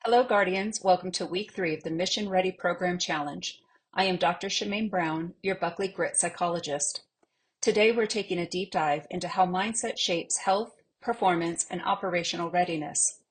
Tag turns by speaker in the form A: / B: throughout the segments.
A: Hello, Guardians. Welcome to week 3 of the Mission Ready Program Challenge. I am Dr. Shemaine Brown, your Buckley Grit psychologist. Today, we're taking a deep dive into how mindset shapes health, performance, and operational readiness.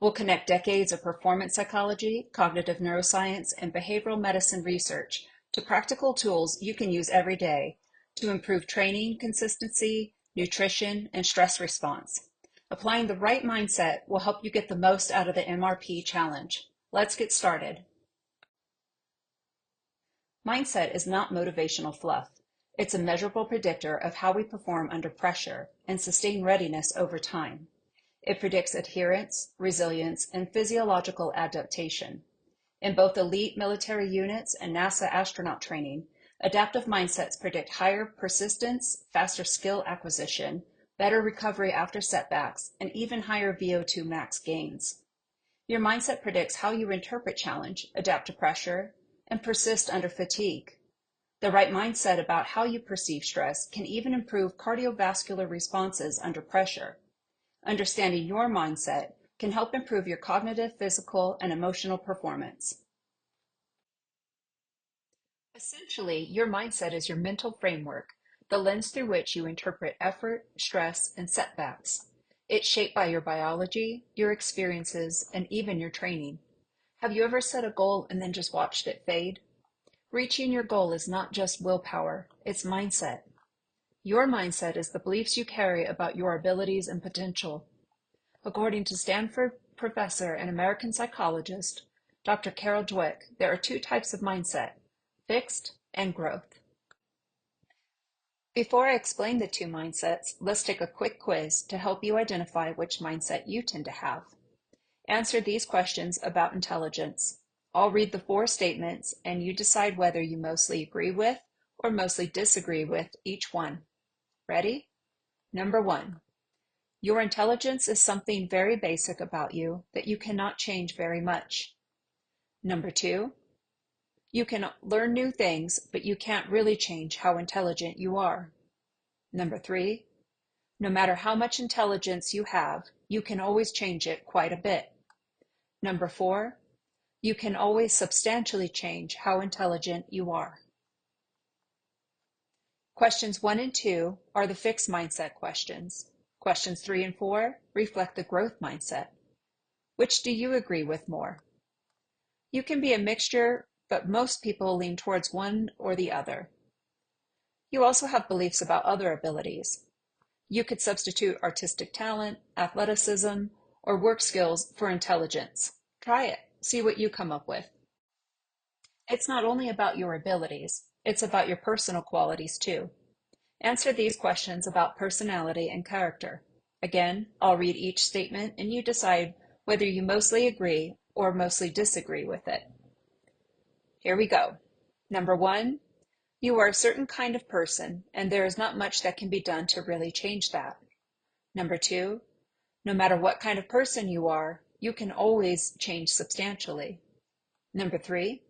A: We'll connect decades of performance psychology, cognitive neuroscience, and behavioral medicine research to practical tools you can use every day to improve training consistency, nutrition, and stress response. Applying the right mindset will help you get the most out of the MRP challenge. Let's get started. Mindset is not motivational fluff. It's a measurable predictor of how we perform under pressure and sustain readiness over time. It predicts adherence, resilience, and physiological adaptation. In both elite military units and NASA astronaut training, adaptive mindsets predict higher persistence, faster skill acquisition, better recovery after setbacks, and even higher VO2 max gains. Your mindset predicts how you interpret challenge, adapt to pressure, and persist under fatigue. The right mindset about how you perceive stress can even improve cardiovascular responses under pressure. Understanding your mindset can help improve your cognitive, physical, and emotional performance. Essentially, your mindset is your mental framework, the lens through which you interpret effort, stress, and setbacks. It's shaped by your biology, your experiences, and even your training. Have you ever set a goal and then just watched it fade? Reaching your goal is not just willpower, it's mindset. Your mindset is the beliefs you carry about your abilities and potential. According to Stanford professor and American psychologist, Dr. Carol Dweck, there are two types of mindset: fixed and growth. Before I explain the two mindsets, let's take a quick quiz to help you identify which mindset you tend to have. Answer these questions about intelligence. I'll read the 4 statements and you decide whether you mostly agree with or mostly disagree with each one. Ready? Number 1. Your intelligence is something very basic about you that you cannot change very much. Number 2. You can learn new things, but you can't really change how intelligent you are. Number 3. No matter how much intelligence you have, you can always change it quite a bit. Number 4. You can always substantially change how intelligent you are. Questions 1 and 2 are the fixed mindset questions. Questions 3 and 4 reflect the growth mindset. Which do you agree with more? You can be a mixture, but most people lean towards one or the other. You also have beliefs about other abilities. You could substitute artistic talent, athleticism, or work skills for intelligence. Try it. See what you come up with. It's not only about your abilities, it's about your personal qualities too. Answer these questions about personality and character. Again, I'll read each statement and you decide whether you mostly agree or mostly disagree with it. Here we go. Number 1, you are a certain kind of person and there is not much that can be done to really change that. Number 2, no matter what kind of person you are, you can always change substantially. Number 3,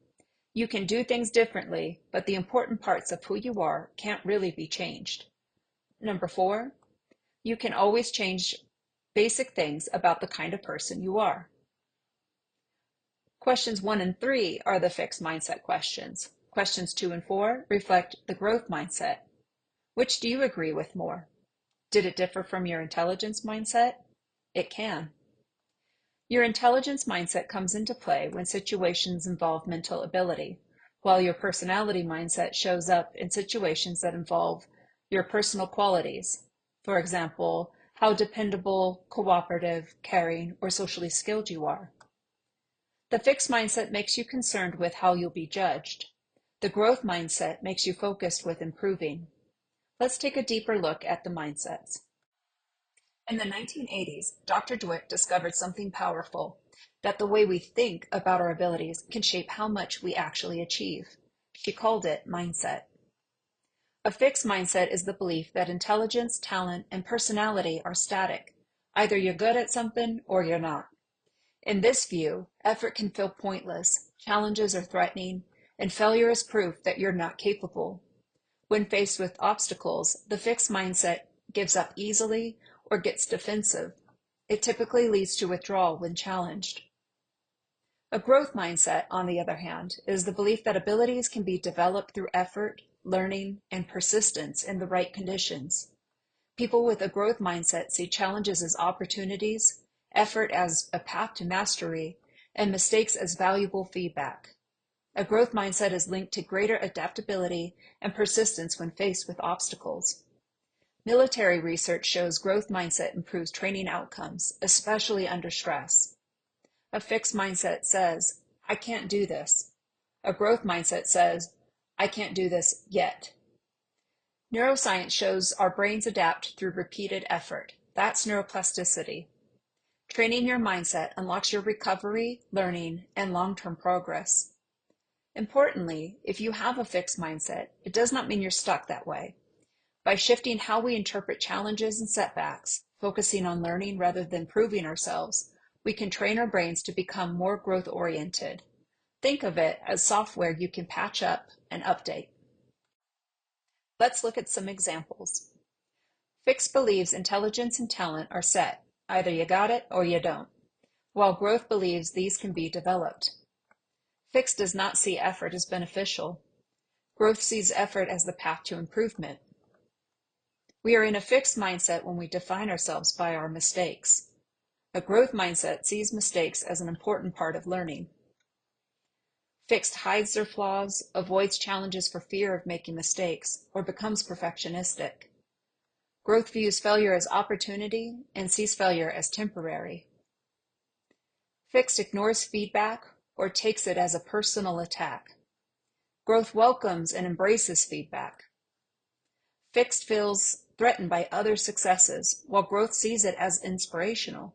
A: you can do things differently, but the important parts of who you are can't really be changed. Number 4, you can always change basic things about the kind of person you are. Questions 1 and 3 are the fixed mindset questions. Questions 2 and 4 reflect the growth mindset. Which do you agree with more? Did it differ from your intelligence mindset? It can. Your intelligence mindset comes into play when situations involve mental ability, while your personality mindset shows up in situations that involve your personal qualities. For example, how dependable, cooperative, caring, or socially skilled you are. The fixed mindset makes you concerned with how you'll be judged. The growth mindset makes you focused with improving. Let's take a deeper look at the mindsets. In the 1980s, Dr. Dweck discovered something powerful, that the way we think about our abilities can shape how much we actually achieve. She called it mindset. A fixed mindset is the belief that intelligence, talent, and personality are static. Either you're good at something or you're not. In this view, effort can feel pointless, challenges are threatening, and failure is proof that you're not capable. When faced with obstacles, the fixed mindset gives up easily or gets defensive. It typically leads to withdrawal when challenged. A growth mindset, on the other hand, is the belief that abilities can be developed through effort, learning, and persistence in the right conditions. People with a growth mindset see challenges as opportunities, effort as a path to mastery, and mistakes as valuable feedback. A growth mindset is linked to greater adaptability and persistence when faced with obstacles. Military research shows growth mindset improves training outcomes, especially under stress. A fixed mindset says, I can't do this. A growth mindset says, I can't do this yet. Neuroscience shows our brains adapt through repeated effort. That's neuroplasticity. Training your mindset unlocks your recovery, learning, and long-term progress. Importantly, if you have a fixed mindset, it does not mean you're stuck that way. By shifting how we interpret challenges and setbacks, focusing on learning rather than proving ourselves, we can train our brains to become more growth-oriented. Think of it as software you can patch up and update. Let's look at some examples. Fixed believes intelligence and talent are set. Either you got it or you don't, while growth believes these can be developed. Fixed does not see effort as beneficial. Growth sees effort as the path to improvement. We are in a fixed mindset when we define ourselves by our mistakes. A growth mindset sees mistakes as an important part of learning. Fixed hides their flaws, avoids challenges for fear of making mistakes, or becomes perfectionistic. Growth views failure as opportunity and sees failure as temporary. Fixed ignores feedback or takes it as a personal attack. Growth welcomes and embraces feedback. Fixed feels threatened by other successes, while growth sees it as inspirational.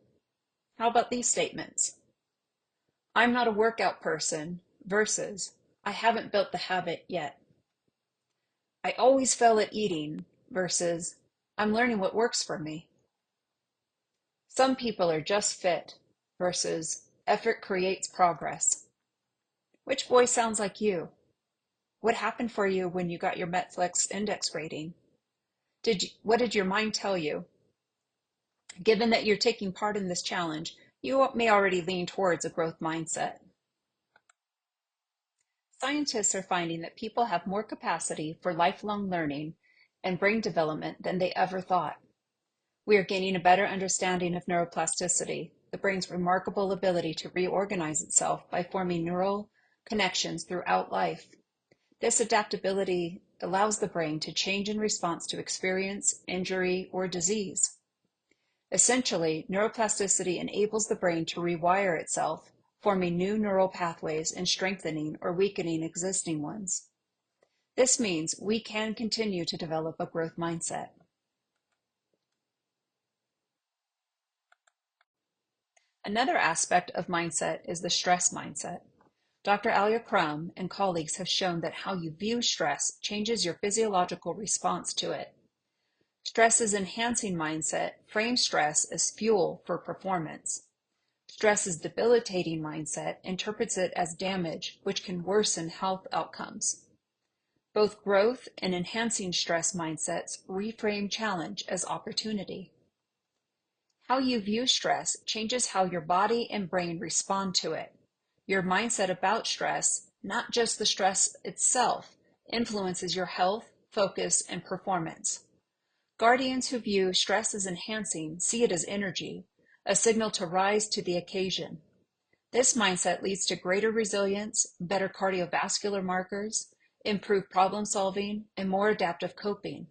A: How about these statements? I'm not a workout person versus I haven't built the habit yet. I always fail at eating versus I'm learning what works for me. Some people are just fit versus effort creates progress. Which voice sounds like you? What happened for you when you got your Netflix index rating? What did your mind tell you? Given that you're taking part in this challenge, you may already lean towards a growth mindset. Scientists are finding that people have more capacity for lifelong learning and brain development than they ever thought. We are gaining a better understanding of neuroplasticity, the brain's remarkable ability to reorganize itself by forming neural connections throughout life. This adaptability allows the brain to change in response to experience, injury, or disease. Essentially, neuroplasticity enables the brain to rewire itself, forming new neural pathways and strengthening or weakening existing ones. This means we can continue to develop a growth mindset. Another aspect of mindset is the stress mindset. Dr. Alia Crum and colleagues have shown that how you view stress changes your physiological response to it. Stress's enhancing mindset frames stress as fuel for performance. Stress's debilitating mindset interprets it as damage, which can worsen health outcomes. Both growth and enhancing stress mindsets reframe challenge as opportunity. How you view stress changes how your body and brain respond to it. Your mindset about stress, not just the stress itself, influences your health, focus, and performance. Guardians who view stress as enhancing see it as energy, a signal to rise to the occasion. This mindset leads to greater resilience, better cardiovascular markers, improved problem solving, and more adaptive coping.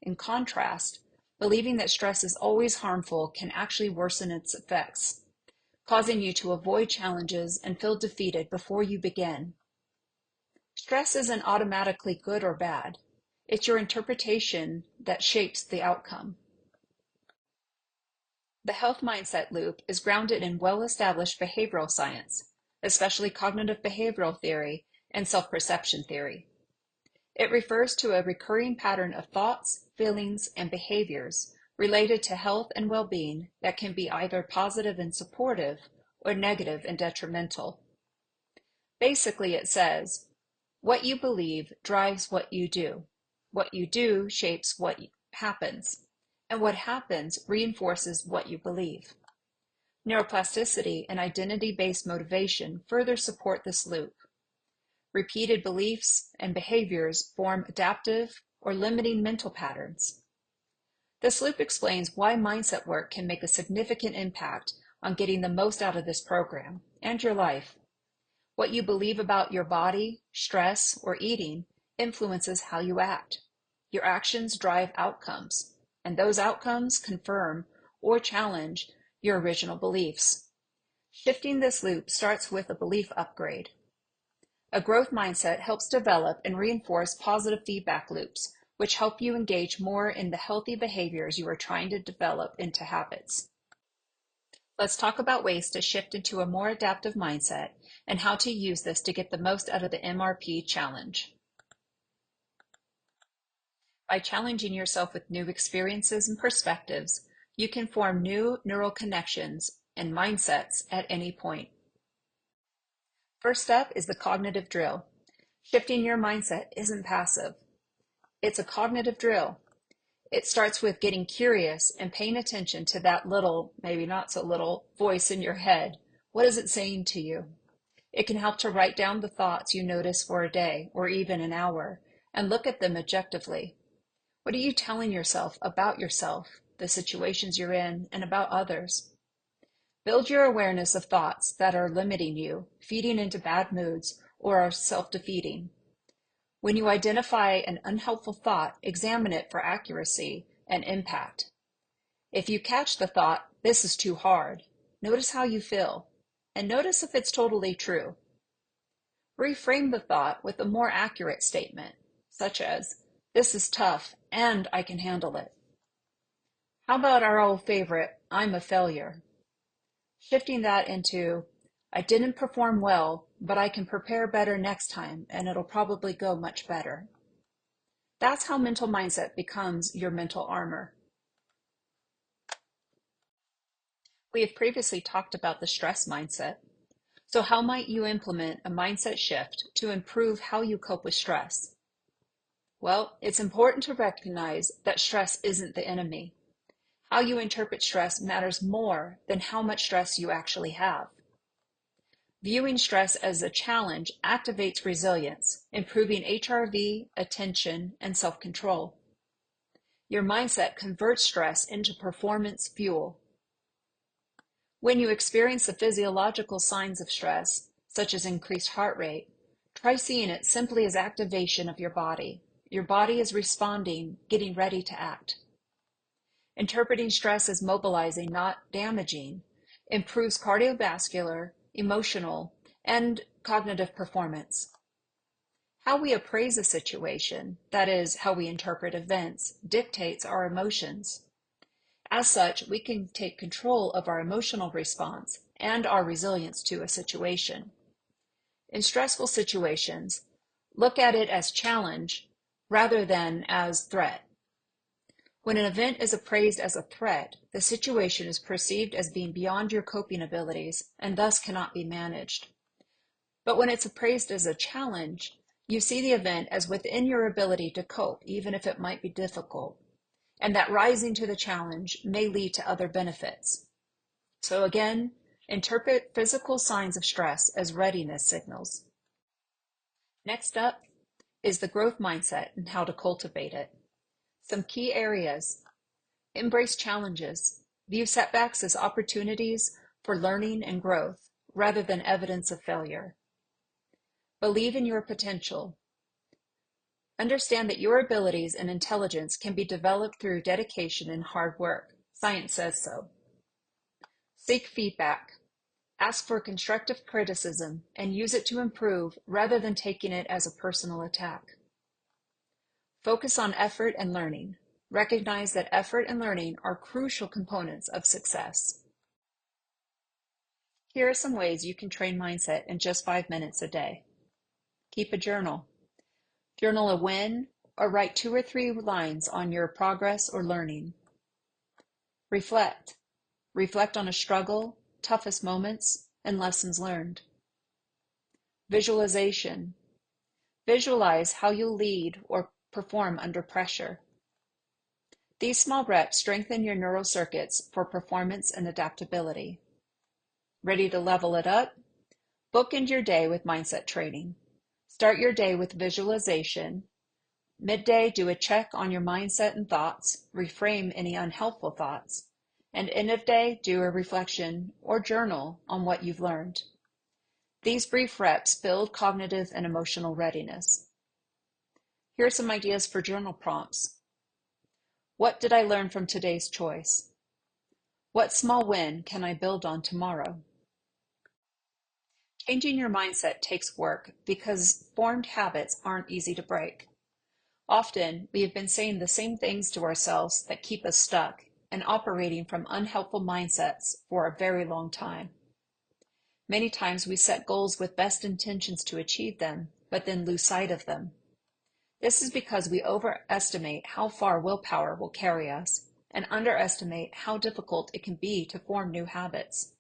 A: In contrast, believing that stress is always harmful can actually worsen its effects, causing you to avoid challenges and feel defeated before you begin. Stress isn't automatically good or bad. It's your interpretation that shapes the outcome. The health mindset loop is grounded in well-established behavioral science, especially cognitive behavioral theory and self-perception theory. It refers to a recurring pattern of thoughts, feelings, and behaviors related to health and well-being that can be either positive and supportive or negative and detrimental. Basically, it says, what you believe drives what you do. What you do shapes what happens, and what happens reinforces what you believe. Neuroplasticity and identity-based motivation further support this loop. Repeated beliefs and behaviors form adaptive or limiting mental patterns. This loop explains why mindset work can make a significant impact on getting the most out of this program and your life. What you believe about your body, stress, or eating influences how you act. Your actions drive outcomes, and those outcomes confirm or challenge your original beliefs. Shifting this loop starts with a belief upgrade. A growth mindset helps develop and reinforce positive feedback loops, which help you engage more in the healthy behaviors you are trying to develop into habits. Let's talk about ways to shift into a more adaptive mindset and how to use this to get the most out of the MRP challenge. By challenging yourself with new experiences and perspectives, you can form new neural connections and mindsets at any point. First up is the cognitive drill. Shifting your mindset isn't passive. It's a cognitive drill. It starts with getting curious and paying attention to that little, maybe not so little, voice in your head. What is it saying to you? It can help to write down the thoughts you notice for a day or even an hour and look at them objectively. What are you telling yourself about yourself, the situations you're in, and about others? Build your awareness of thoughts that are limiting you, feeding into bad moods, or are self-defeating. When you identify an unhelpful thought, examine it for accuracy and impact. If you catch the thought, "This is too hard," notice how you feel, and notice if it's totally true. Reframe the thought with a more accurate statement, such as, "This is tough, and I can handle it." How about our old favorite, "I'm a failure"? Shifting that into, "I didn't perform well, but I can prepare better next time, and it'll probably go much better." That's how mental mindset becomes your mental armor. We have previously talked about the stress mindset. So how might you implement a mindset shift to improve how you cope with stress? Well, it's important to recognize that stress isn't the enemy. How you interpret stress matters more than how much stress you actually have. Viewing stress as a challenge activates resilience, improving HRV, attention, and self-control. Your mindset converts stress into performance fuel. When you experience the physiological signs of stress, such as increased heart rate, try seeing it simply as activation of your body. Your body is responding, getting ready to act. Interpreting stress as mobilizing, not damaging, improves cardiovascular, emotional, and cognitive performance. How we appraise a situation, that is, how we interpret events, dictates our emotions. As such, we can take control of our emotional response and our resilience to a situation. In stressful situations, look at it as challenge rather than as threat. When an event is appraised as a threat, the situation is perceived as being beyond your coping abilities and thus cannot be managed. But when it's appraised as a challenge, you see the event as within your ability to cope, even if it might be difficult, and that rising to the challenge may lead to other benefits. So again, interpret physical signs of stress as readiness signals. Next up is the growth mindset and how to cultivate it. Some key areas: embrace challenges. View setbacks as opportunities for learning and growth rather than evidence of failure. Believe in your potential. Understand that your abilities and intelligence can be developed through dedication and hard work. Science says so. Seek feedback. Ask for constructive criticism and use it to improve rather than taking it as a personal attack. Focus on effort and learning. Recognize that effort and learning are crucial components of success. Here are some ways you can train mindset in just 5 minutes a day. Keep a journal. Journal a win or write 2 or 3 lines on your progress or learning. Reflect. Reflect on a struggle, toughest moments, and lessons learned. Visualization. Visualize how you'll lead or perform under pressure. These small reps strengthen your neural circuits for performance and adaptability. Ready to level it up? Bookend your day with mindset training. Start your day with visualization. Midday, do a check on your mindset and thoughts, reframe any unhelpful thoughts. And end of day, do a reflection or journal on what you've learned. These brief reps build cognitive and emotional readiness. Here are some ideas for journal prompts. What did I learn from today's choice? What small win can I build on tomorrow? Changing your mindset takes work because formed habits aren't easy to break. Often, we have been saying the same things to ourselves that keep us stuck and operating from unhelpful mindsets for a very long time. Many times we set goals with best intentions to achieve them, but then lose sight of them. This is because we overestimate how far willpower will carry us and underestimate how difficult it can be to form new habits.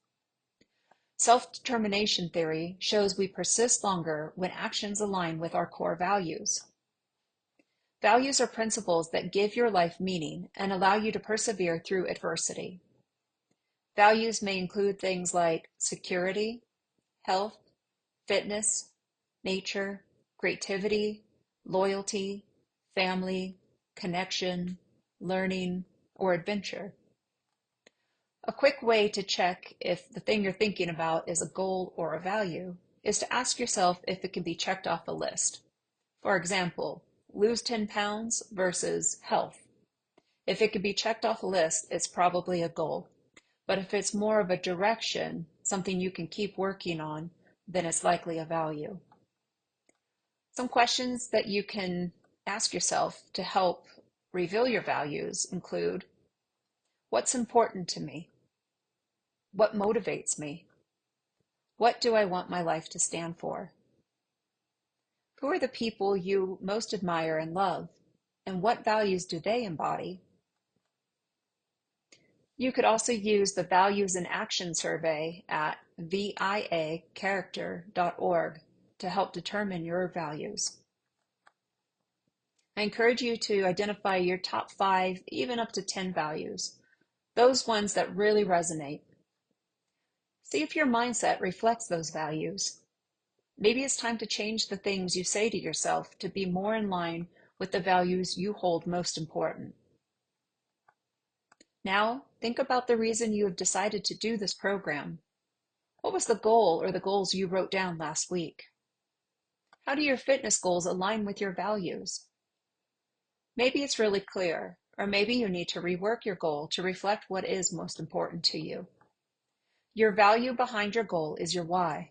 A: Self-determination theory shows we persist longer when actions align with our core values. Values are principles that give your life meaning and allow you to persevere through adversity. Values may include things like security, health, fitness, nature, creativity, loyalty, family, connection, learning, or adventure. A quick way to check if the thing you're thinking about is a goal or a value is to ask yourself if it can be checked off a list. For example, lose 10 pounds versus health. If it can be checked off a list, it's probably a goal. But if it's more of a direction, something you can keep working on, then it's likely a value. Some questions that you can ask yourself to help reveal your values include, what's important to me? What motivates me? What do I want my life to stand for? Who are the people you most admire and love, and what values do they embody? You could also use the Values in Action survey at viacharacter.org to help determine your values. I encourage you to identify your top 5, even up to 10 values, those ones that really resonate. See if your mindset reflects those values. Maybe it's time to change the things you say to yourself to be more in line with the values you hold most important. Now, think about the reason you have decided to do this program. What was the goal or the goals you wrote down last week? How do your fitness goals align with your values? Maybe it's really clear, or maybe you need to rework your goal to reflect what is most important to you. Your value behind your goal is your why.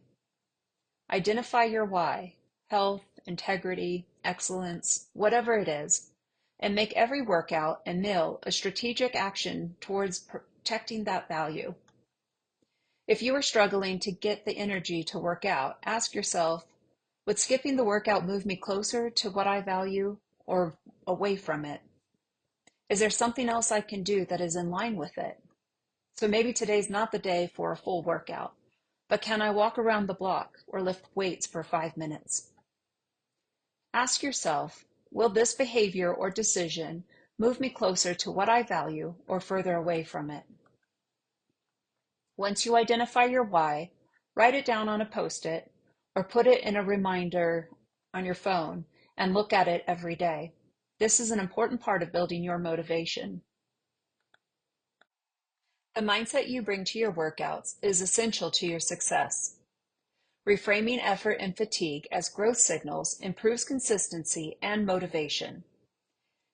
A: Identify your why, health, integrity, excellence, whatever it is, and make every workout and meal a strategic action towards protecting that value. If you are struggling to get the energy to work out, ask yourself, would skipping the workout move me closer to what I value or away from it? Is there something else I can do that is in line with it? So maybe today's not the day for a full workout, but can I walk around the block or lift weights for 5 minutes? Ask yourself, will this behavior or decision move me closer to what I value or further away from it? Once you identify your why, write it down on a Post-it or put it in a reminder on your phone and look at it every day. This is an important part of building your motivation. The mindset you bring to your workouts is essential to your success. Reframing effort and fatigue as growth signals improves consistency and motivation.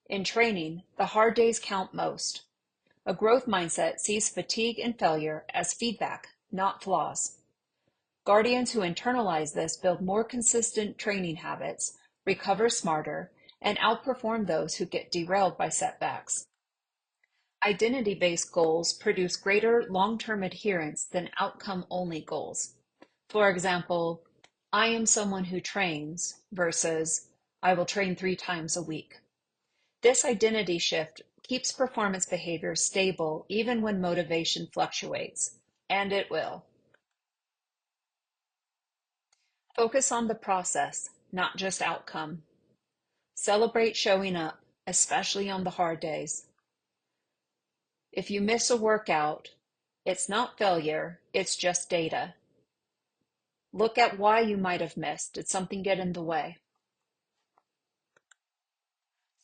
A: In training, the hard days count most. A growth mindset sees fatigue and failure as feedback, not flaws. Guardians who internalize this build more consistent training habits, recover smarter, and outperform those who get derailed by setbacks. Identity-based goals produce greater long-term adherence than outcome-only goals. For example, I am someone who trains versus I will train 3 times a week. This identity shift keeps performance behavior stable even when motivation fluctuates, and it will. Focus on the process, not just outcome. Celebrate showing up, especially on the hard days. If you miss a workout, It's not failure, it's just data. Look at why you might have missed. Did something get in the way?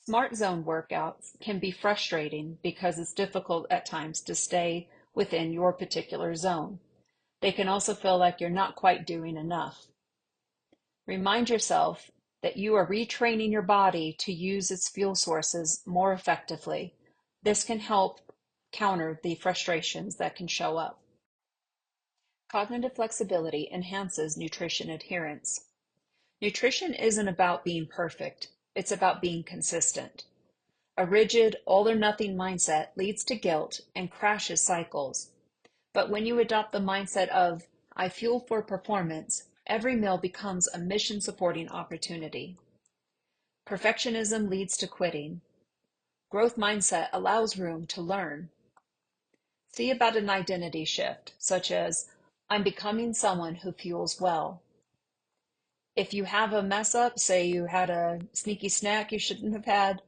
A: Smart zone workouts can be frustrating because it's difficult at times to stay within your particular zone. They can also feel like you're not quite doing enough. Remind yourself that you are retraining your body to use its fuel sources more effectively. This can help counter the frustrations that can show up. Cognitive flexibility enhances nutrition adherence. Nutrition isn't about being perfect, it's about being consistent. A rigid, all or nothing mindset leads to guilt and crashes cycles. But when you adopt the mindset of, I fuel for performance, every meal becomes a mission supporting opportunity. Perfectionism leads to quitting. Growth mindset allows room to learn. See about an identity shift, such as, I'm becoming someone who fuels well. If you have a mess up, say you had a sneaky snack you shouldn't have had,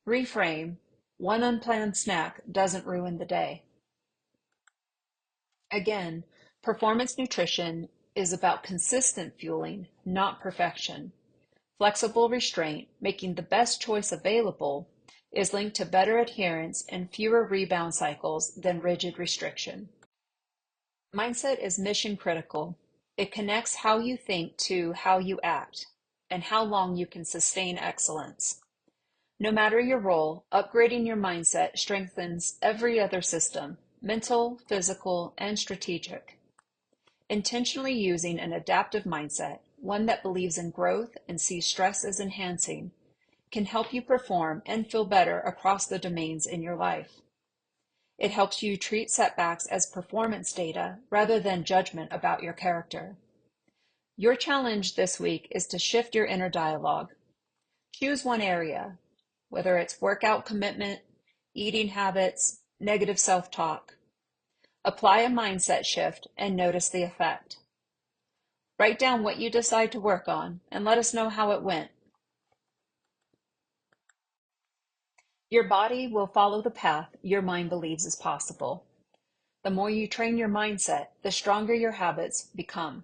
A: reframe, one unplanned snack doesn't ruin the day. Again, performance nutrition is about consistent fueling, not perfection. Flexible restraint, making the best choice available, is linked to better adherence and fewer rebound cycles than rigid restriction. Mindset is mission critical. It connects how you think to how you act and how long you can sustain excellence. No matter your role, upgrading your mindset strengthens every other system, mental, physical, and strategic. Intentionally using an adaptive mindset, one that believes in growth and sees stress as enhancing, can help you perform and feel better across the domains in your life. It helps you treat setbacks as performance data rather than judgment about your character. Your challenge this week is to shift your inner dialogue. Choose one area, whether it's workout commitment, eating habits, negative self-talk. Apply a mindset shift and notice the effect. Write down what you decide to work on and let us know how it went. Your body will follow the path your mind believes is possible. The more you train your mindset, the stronger your habits become.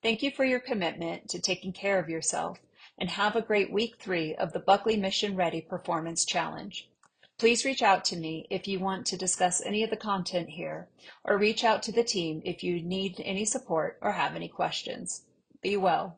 A: Thank you for your commitment to taking care of yourself, and have a great week 3 of the Buckley Mission Ready Performance Challenge. Please reach out to me if you want to discuss any of the content here, or reach out to the team if you need any support or have any questions. Be well.